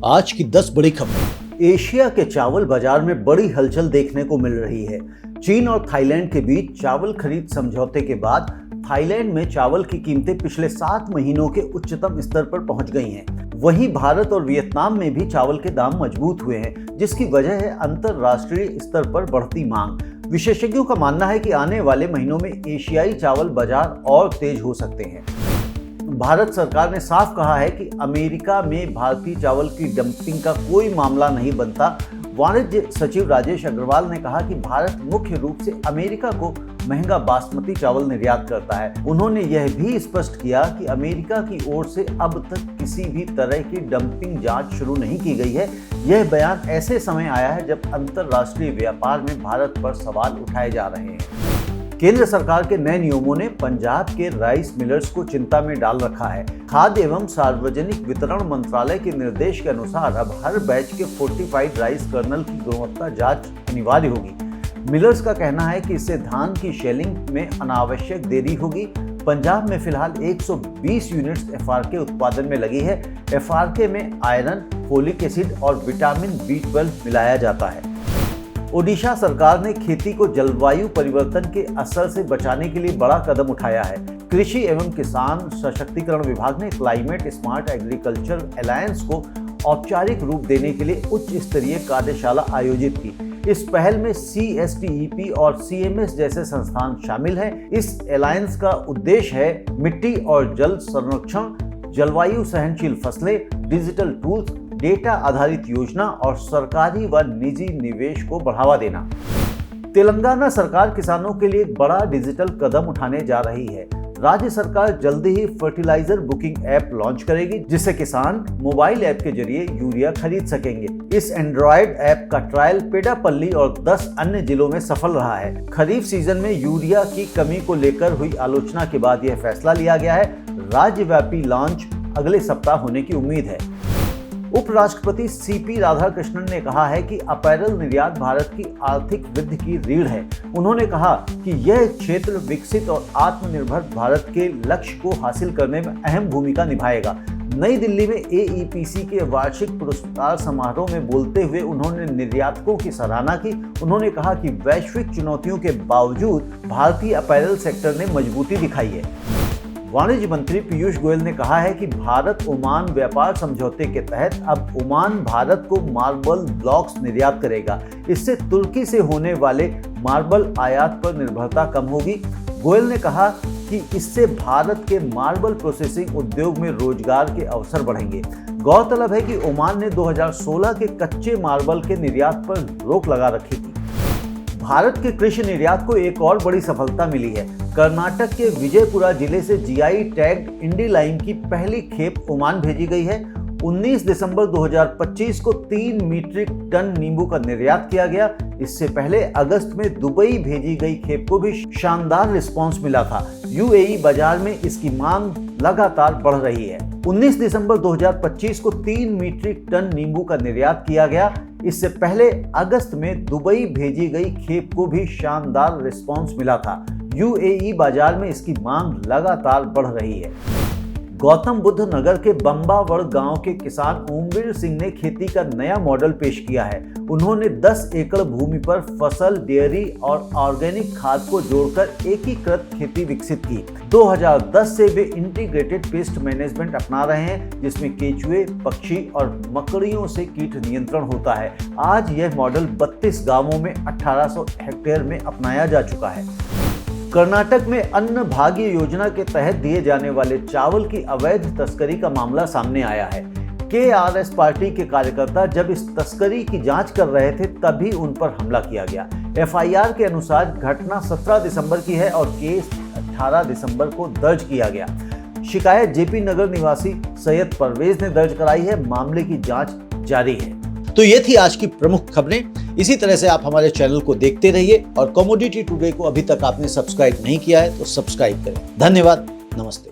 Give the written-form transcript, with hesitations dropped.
आज की 10 बड़ी खबरें। एशिया के चावल बाजार में बड़ी हलचल देखने को मिल रही है। चीन और थाईलैंड के बीच चावल खरीद समझौते के बाद थाईलैंड में चावल की कीमतें पिछले 7 महीनों के उच्चतम स्तर पर पहुंच गई हैं। वहीं भारत और वियतनाम में भी चावल के दाम मजबूत हुए हैं, जिसकी वजह है अंतर्राष्ट्रीय स्तर पर बढ़ती मांग। विशेषज्ञों का मानना है कि आने वाले महीनों में एशियाई चावल बाजार और तेज हो सकते हैं। भारत सरकार ने साफ कहा है कि अमेरिका में भारतीय चावल की डंपिंग का कोई मामला नहीं बनता। वाणिज्य सचिव राजेश अग्रवाल ने कहा कि भारत मुख्य रूप से अमेरिका को महंगा बासमती चावल निर्यात करता है। उन्होंने यह भी स्पष्ट किया कि अमेरिका की ओर से अब तक किसी भी तरह की डंपिंग जांच शुरू नहीं की गई है। यह बयान ऐसे समय आया है जब अंतर्राष्ट्रीय व्यापार में भारत पर सवाल उठाए जा रहे हैं। केंद्र सरकार के नए नियमों ने पंजाब के राइस मिलर्स को चिंता में डाल रखा है। खाद्य एवं सार्वजनिक वितरण मंत्रालय के निर्देश के अनुसार अब हर बैच के फोर्टिफाइड राइस कर्नल की गुणवत्ता जांच अनिवार्य होगी। मिलर्स का कहना है कि इससे धान की शेलिंग में अनावश्यक देरी होगी। पंजाब में फिलहाल 120 यूनिट्स एफआरके उत्पादन में लगी है। एफआरके में आयरन, फोलिक एसिड और विटामिन B12 मिलाया जाता है। ओडिशा सरकार ने खेती को जलवायु परिवर्तन के असर से बचाने के लिए बड़ा कदम उठाया है। कृषि एवं किसान सशक्तिकरण विभाग ने क्लाइमेट स्मार्ट एग्रीकल्चर अलायंस को औपचारिक रूप देने के लिए उच्च स्तरीय कार्यशाला आयोजित की। इस पहल में CSTEP और CMS जैसे संस्थान शामिल हैं। इस अलायंस का उद्देश्य है मिट्टी और जल संरक्षण, जलवायु सहनशील फसलें, डिजिटल टूल्स, डेटा आधारित योजना और सरकारी व निजी निवेश को बढ़ावा देना। तेलंगाना सरकार किसानों के लिए एक बड़ा डिजिटल कदम उठाने जा रही है। राज्य सरकार जल्दी ही फर्टिलाइजर बुकिंग ऐप लॉन्च करेगी, जिससे किसान मोबाइल ऐप के जरिए यूरिया खरीद सकेंगे। इस एंड्रॉयड ऐप का ट्रायल पेडापल्ली और 10 अन्य जिलों में सफल रहा है। खरीफ सीजन में यूरिया की कमी को लेकर हुई आलोचना के बाद यह फैसला लिया गया है। राज्यव्यापी लॉन्च अगले सप्ताह होने की उम्मीद है। उपराष्ट्रपति CP राधाकृष्णन ने कहा है कि अपैरल निर्यात भारत की आर्थिक वृद्धि की रीढ़ है। उन्होंने कहा कि यह क्षेत्र विकसित और आत्मनिर्भर भारत के लक्ष्य को हासिल करने में अहम भूमिका निभाएगा। नई दिल्ली में AEPC के वार्षिक पुरस्कार समारोह में बोलते हुए उन्होंने निर्यातकों की सराहना की। उन्होंने कहा कि वैश्विक चुनौतियों के बावजूद भारतीय अपैरल सेक्टर ने मजबूती दिखाई है। वाणिज्य मंत्री पीयूष गोयल ने कहा है कि भारत ओमान व्यापार समझौते के तहत अब ओमान भारत को मार्बल ब्लॉक्स निर्यात करेगा। इससे तुर्की से होने वाले मार्बल आयात पर निर्भरता कम होगी। गोयल ने कहा कि इससे भारत के मार्बल प्रोसेसिंग उद्योग में रोजगार के अवसर बढ़ेंगे। गौरतलब है कि ओमान ने 2016 के कच्चे मार्बल के निर्यात पर रोक लगा रखी थी। भारत के कृषि निर्यात को एक और बड़ी सफलता मिली है। कर्नाटक के विजयपुरा जिले से GI टैग्ड इंडी लाइम की पहली खेप ओमान भेजी गई है। 19 दिसंबर 2025 को 3 मीट्रिक टन नींबू का निर्यात किया गया। इससे पहले अगस्त में दुबई भेजी गई खेप को भी शानदार रिस्पांस मिला था। UAE बाजार में इसकी मांग लगातार बढ़ रही है। 19 दिसंबर 2025 को 3 मीट्रिक टन नींबू का निर्यात किया गया। इससे पहले अगस्त में दुबई भेजी गई खेप को भी शानदार रिस्पांस मिला था। UAE बाजार में इसकी मांग लगातार बढ़ रही है। गौतम बुद्ध नगर के बम्बावड़ गांव के किसान ओमवीर सिंह ने खेती का नया मॉडल पेश किया है। उन्होंने 10 एकड़ भूमि पर फसल, डेयरी और ऑर्गेनिक खाद को जोड़कर एकीकृत खेती विकसित की। 2010 से वे इंटीग्रेटेड पेस्ट मैनेजमेंट अपना रहे हैं, जिसमें केंचुए, पक्षी और मकड़ियों से कीट नियंत्रण होता है। आज यह मॉडल 32 गांवों में 1800 हेक्टेयर में अपनाया जा चुका है। कर्नाटक में अन्न भाग्य योजना के तहत दिए जाने वाले चावल की अवैध तस्करी का मामला सामने आया है। KRS पार्टी के कार्यकर्ता जब इस तस्करी की जांच कर रहे थे तभी उन पर हमला किया गया। FIR के अनुसार घटना 17 दिसंबर की है और केस 18 दिसंबर को दर्ज किया गया। शिकायत JP नगर निवासी सैयद परवेज ने दर्ज कराई है। मामले की जांच जारी है। तो ये थी आज की प्रमुख खबरें। इसी तरह से आप हमारे चैनल को देखते रहिए और कमोडिटी टुडे को अभी तक आपने सब्सक्राइब नहीं किया है तो सब्सक्राइब करें। धन्यवाद। नमस्ते।